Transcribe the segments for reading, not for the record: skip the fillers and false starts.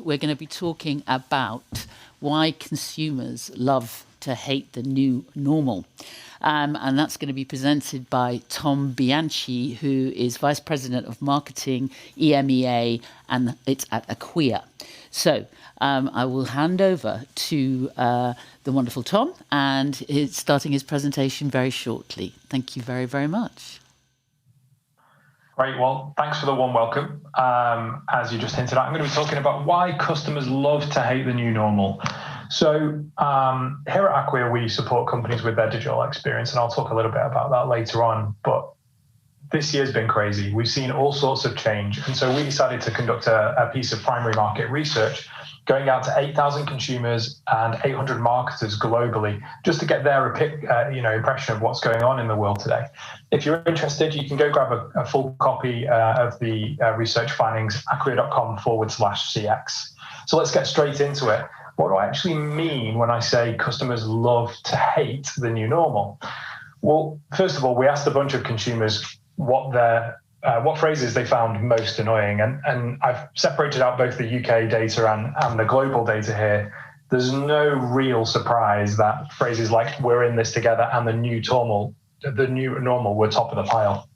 we're going to be talking about why consumers love to hate the new normal. And that's going to be presented by Tom Bianchi, who is Vice President of Marketing, EMEA, and it's at Acquia. So I will hand over to the wonderful Tom, and he's starting his presentation very shortly. Thank you very, very much. Great. Well, thanks for the warm welcome. As you just hinted at, I'm going to be talking about why customers love to hate the new normal. So here at Acquia, we support companies with their digital experience, and I'll talk a little bit about that later on. But this year's been crazy. We've seen all sorts of change. And so we decided to conduct a piece of primary market research going out to 8,000 consumers and 800 marketers globally, just to get their impression of what's going on in the world today. If you're interested, you can go grab a full copy of the research findings, acquia.com/CX. So let's get straight into it. What do I actually mean when I say customers love to hate the new normal? Well, first of all, we asked a bunch of consumers what phrases they found most annoying. And I've separated out both the UK data and the global data here. There's no real surprise that phrases like "we're in this together" and the new normal were top of the pile.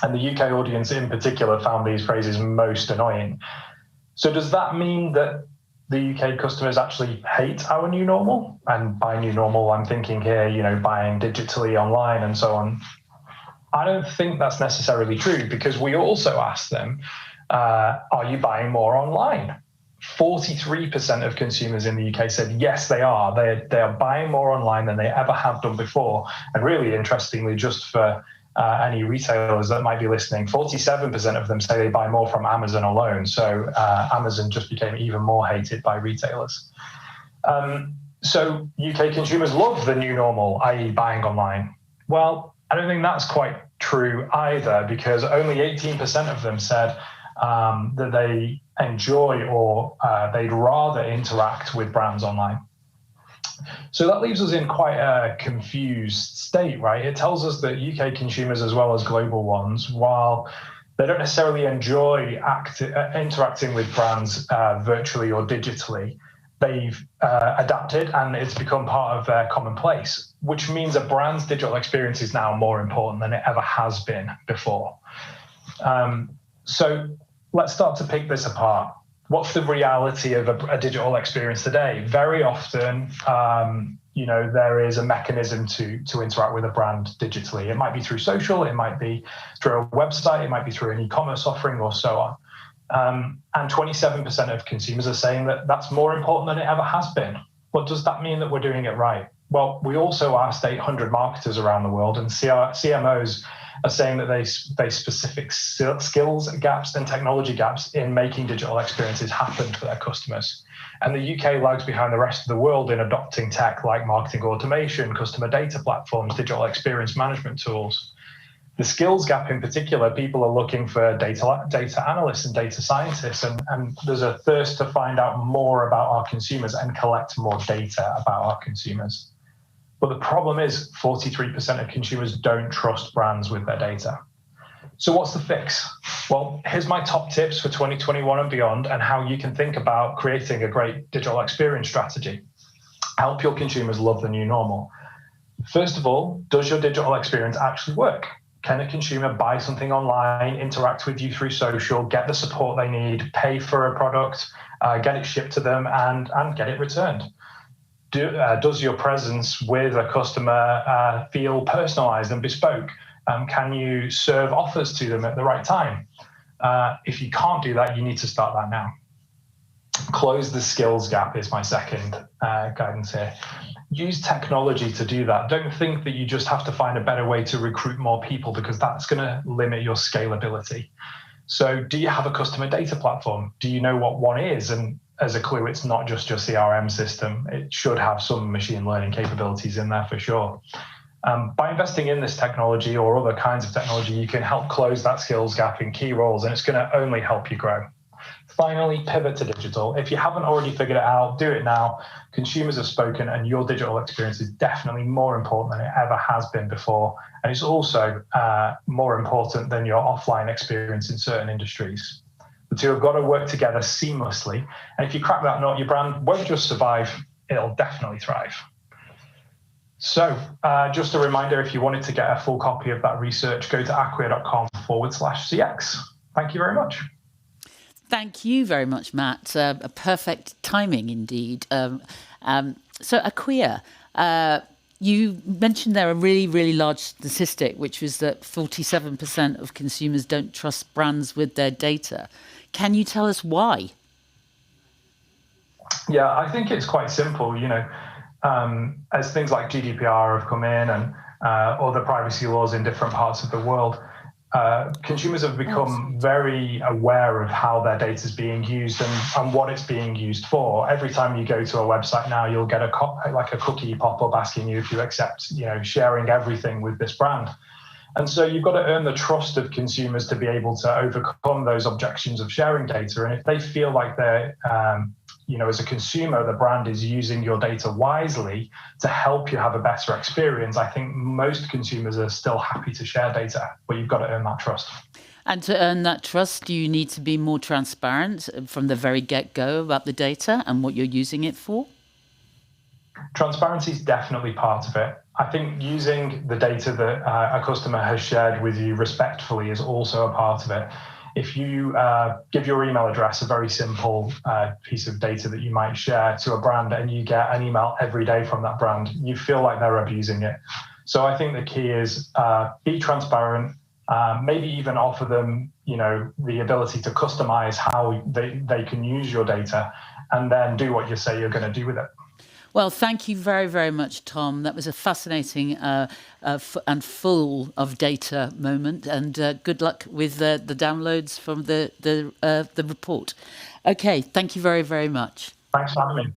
And the UK audience in particular found these phrases most annoying. So does that mean that the UK customers actually hate our new normal? And by new normal, I'm thinking here, buying digitally online and so on. I don't think that's necessarily true, because we also asked them, are you buying more online? 43% of consumers in the UK said yes, they are. They are buying more online than they ever have done before. And really interestingly, just for any retailers that might be listening, 47% of them say they buy more from Amazon alone. So Amazon just became even more hated by retailers. So UK consumers love the new normal, i.e. buying online. Well, I don't think that's quite true either, because only 18% of them said that they enjoy or they'd rather interact with brands online. So that leaves us in quite a confused state, right? It tells us that UK consumers, as well as global ones, while they don't necessarily enjoy interacting with brands virtually or digitally, they've adapted and it's become part of their commonplace, which means a brand's digital experience is now more important than it ever has been before. So let's start to pick this apart. What's the reality of a digital experience today? Very often, there is a mechanism to interact with a brand digitally. It might be through social, it might be through a website, it might be through an e-commerce offering or so on. And 27% of consumers are saying that that's more important than it ever has been. But does that mean that we're doing it right? Well, we also asked 800 marketers around the world, and CMOs are saying that they face specific skills gaps and technology gaps in making digital experiences happen for their customers. And the UK lags behind the rest of the world in adopting tech like marketing automation, customer data platforms, digital experience management tools. The skills gap in particular, people are looking for data analysts and data scientists, and there's a thirst to find out more about our consumers and collect more data about our consumers. But the problem is 43% of consumers don't trust brands with their data. So what's the fix? Well, here's my top tips for 2021 and beyond, and how you can think about creating a great digital experience strategy. Help your consumers love the new normal. First of all, does your digital experience actually work? Can a consumer buy something online, interact with you through social, get the support they need, pay for a product, get it shipped to them, and get it returned? Does your presence with a customer feel personalized and bespoke? Can you serve offers to them at the right time? If you can't do that, you need to start that now. Close the skills gap is my second guidance here. Use technology to do that. Don't think that you just have to find a better way to recruit more people, because that's going to limit your scalability. So do you have a customer data platform? Do you know what one is? And as a clue, it's not just your CRM system. It should have some machine learning capabilities in there for sure. By investing in this technology or other kinds of technology, you can help close that skills gap in key roles, and it's going to only help you grow. Finally, pivot to digital. If you haven't already figured it out, do it now. Consumers have spoken, and your digital experience is definitely more important than it ever has been before. And it's also more important than your offline experience in certain industries. The two have got to work together seamlessly. And if you crack that nut, your brand won't just survive, it'll definitely thrive. So just a reminder, if you wanted to get a full copy of that research, go to acquia.com/CX. Thank you very much. Thank you very much, Matt. A perfect timing indeed. So Acquia, you mentioned there a really, really large statistic, which was that 47% of consumers don't trust brands with their data. Can you tell us why? Yeah, I think it's quite simple. As things like GDPR have come in and other privacy laws in different parts of the world, consumers have become very aware of how their data is being used and what it's being used for. Every time you go to a website now, you'll get a cookie pop-up asking you if you accept, sharing everything with this brand. And so you've got to earn the trust of consumers to be able to overcome those objections of sharing data. And if they feel like they're, as a consumer, the brand is using your data wisely to help you have a better experience, I think most consumers are still happy to share data, but you've got to earn that trust. And to earn that trust, do you need to be more transparent from the very get-go about the data and what you're using it for? Transparency is definitely part of it. I think using the data that a customer has shared with you respectfully is also a part of it. If you give your email address, a very simple piece of data that you might share to a brand, and you get an email every day from that brand, you feel like they're abusing it. So I think the key is be transparent, maybe even offer them, the ability to customize how they can use your data, and then do what you say you're going to do with it. Well, thank you very, very much, Tom. That was a fascinating and full of data moment. And good luck with the downloads from the report. Okay, thank you very, very much. Thanks for having me.